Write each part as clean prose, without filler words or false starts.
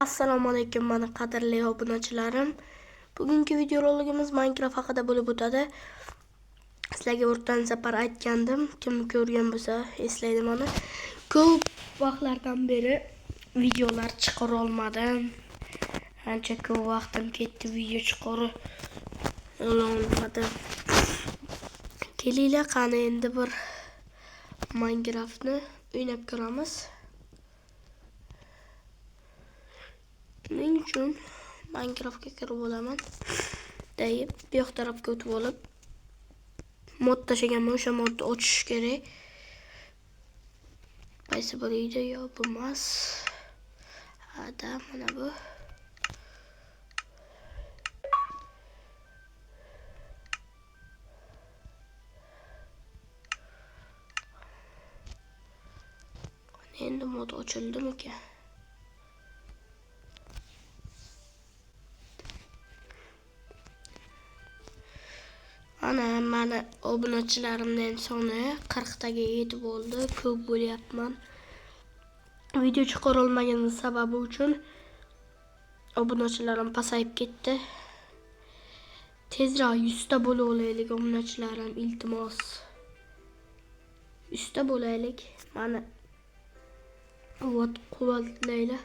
Assalomu alaykum mana qadrli obunachilarim. Bugungi videoroligimiz Minecraft haqida bo'lib o'tadi. Sizlarga o'rtan safar aytgandim. Kim ko'rgan bo'lsa eslaydi mana. Ko'p vaqtlardan beri videolar chiqara olmadim. Ancha ko'p vaqtim ketdi video chiqara olmadim. Kelinglar qani endi bir Minecraftni o'ynab ko'ramiz. Buning uchun Minecraftga kirib olaman. Deyib, bu yoq tarafga o'tib olib, mod tashaganman, o'sha modni ochish kerak. Qaysi bir edi yo bo'lmas. Hada, mana bu. Endi mod ochildimi-ki? Ana mana obunachilarimning soni 40 taga yetib oldi. Ko'p bo'lyapman. Video chiqara olmaganim sababi uchun obunachilarim pasayib ketdi. Tezroq 100 ta bo'la olaylik obunachilarim, iltimos. 100 ta bo'laylik. Mana quvvatlaylar.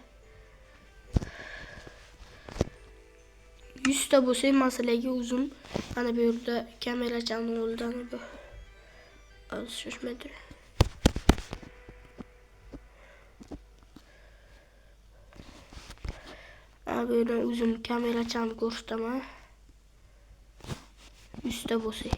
100 ta bo'lsa masalaga uzun. Ana bu yerda kamerachani oldan bu. Shoshmaydir. Ana bu yerda uzun kamerachani ko'rsataman. 100 ta bo'lsa.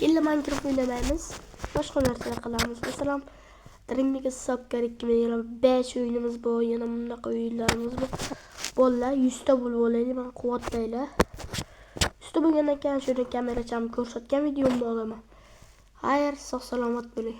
Illa Minecraft o'ynamaymiz. Boshqa narsalar qilamiz. Masalan, Dream'ga hisobga 2025 o'yinimiz bor, yana bunday o'yinlarimiz bor. Bolalar 100 ta bo'lib olaylik, men quvvatlaylar. 100 ta bo'lgandan keyin shuni kameracham ko'rsatgan videomni olaman. Xayr, sog' salomat bo'ling.